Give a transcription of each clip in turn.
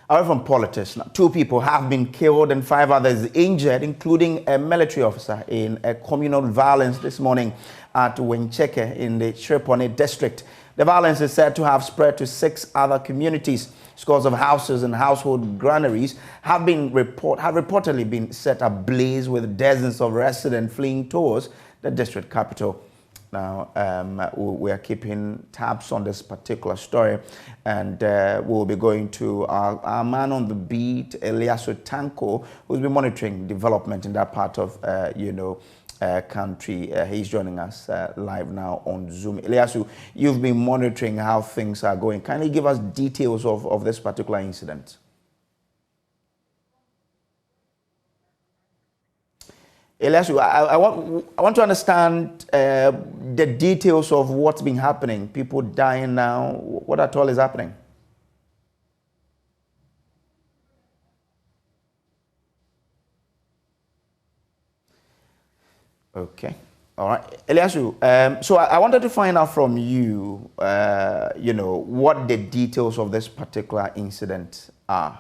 Away from politics, now, 2 people have been killed and 5 others injured, including a military officer in a communal violence this morning at Wenchike in the Chereponi district. The violence is said to have spread to 6 other communities. Scores of houses and household granaries have reportedly been set ablaze, with dozens of residents fleeing towards the district capital. Now, we are keeping tabs on this particular story, and we'll be going to our man on the beat, Eliasu Tanko, who's been monitoring development in that part of, country. He's joining us live now on Zoom. Eliasu, you've been monitoring how things are going. Can you give us details of this particular incident? Eliasu, I want to understand the details of what's been happening. People dying now. What at all is happening? Okay. All right. Eliasu, so I wanted to find out from you, what the details of this particular incident are.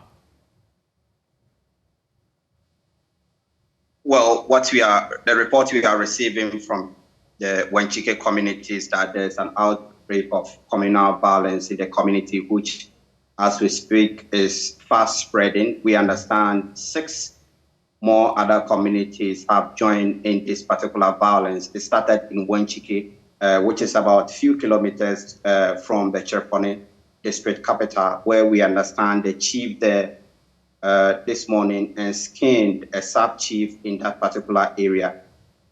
Well, the report we are receiving from the Wenchike community is that there's an outbreak of communal violence in the community, which, as we speak, is fast spreading. We understand 6 more other communities have joined in this particular violence. It started in Wenchike, which is about a few kilometers from the Chereponi district capital, where we understand the chief there this morning and skinned a sub-chief in that particular area.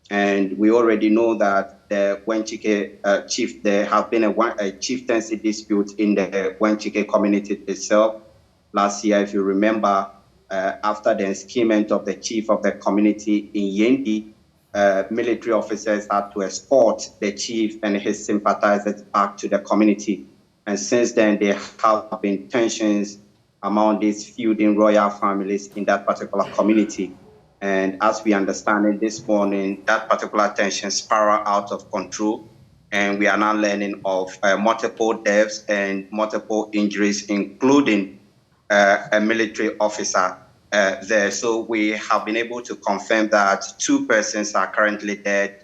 And we already know that the Wenchike chief, there have been a chieftaincy dispute in the Wenchike community itself. Last year, if you remember, after the enskinment of the chief of the community in Yendi, military officers had to escort the chief and his sympathizers back to the community. And since then, there have been tensions among these feuding royal families in that particular community. And as we understand it this morning, that particular tension spiraled out of control. And we are now learning of multiple deaths and multiple injuries, including a military officer there. So we have been able to confirm that 2 persons are currently dead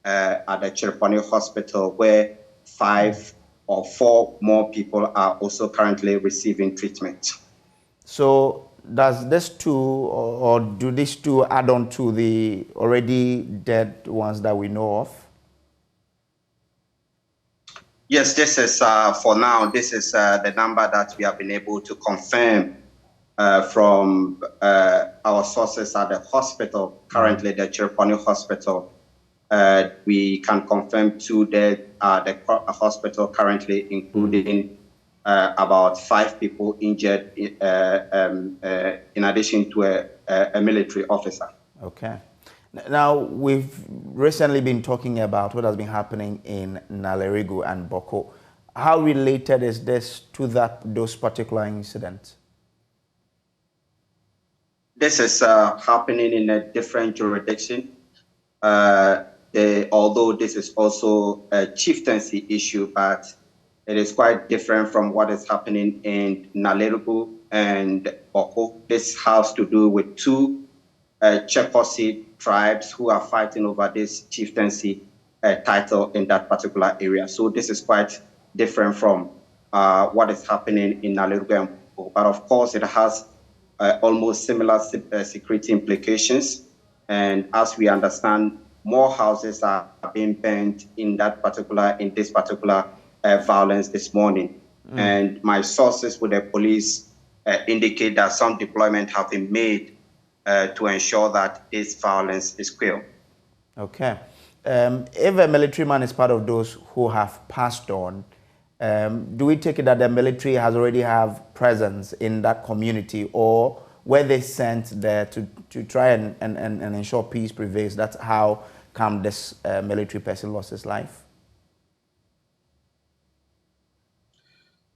at the Chereponi hospital, where 5 or 4 more people are also currently receiving treatment. So does this 2 or do these 2 add on to the already dead ones that we know of? Yes, this is for now. This is the number that we have been able to confirm from our sources at the hospital, currently the Chereponi hospital. We can confirm 2 dead at the hospital currently, including about 5 people injured in addition to a military officer. Okay. Now, we've recently been talking about what has been happening in Nalerigu and Boko. How related is this to those particular incidents? This is happening in a different jurisdiction. Although this is also a chieftaincy issue, but it is quite different from what is happening in Nalerigu and Boko. This has to do with 2 Chereponi tribes who are fighting over this chieftaincy title in that particular area. So this is quite different from what is happening in Nalerigu and Boko. But of course, it has almost similar security implications. And as we understand, more houses are being burned in this particular violence this morning. And my sources with the police indicate that some deployment have been made to ensure that this violence is quelled. Okay. If a military man is part of those who have passed on, do we take it that the military has already have presence in that community, or were they sent there to try and ensure peace prevails? That's how come this military person lost his life?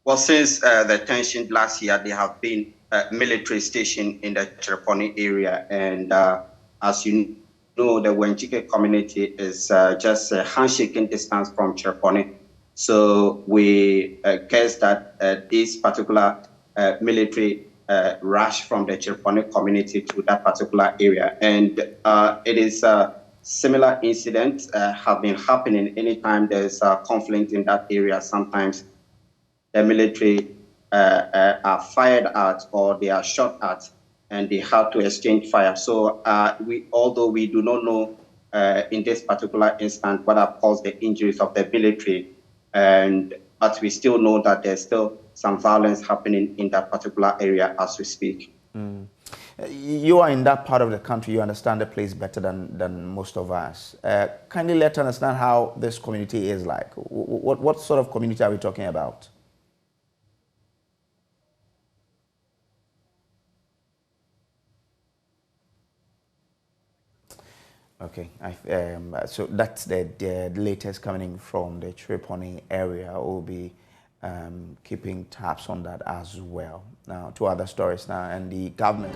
Well, since the tension last year, there have been military stationed in the Chereponi area. And as you know, the Wenchike community is just a handshaking distance from Chereponi. So we guess that this particular military rush from the Chereponi community to that particular area. And it is similar incidents have been happening anytime there's a conflict in that area. Sometimes the military are fired at or they are shot at, and they have to exchange fire. So although we do not know in this particular instance what have caused the injuries of the military, but we still know that there's still some violence happening in that particular area as we speak. You are in that part of the country. You understand the place better than most of us. Kindly let us understand how this community is like. What sort of community are we talking about? Okay, so that's the latest coming from the Chereponi area. We'll be keeping tabs on that as well. Now, to other stories now, and the government.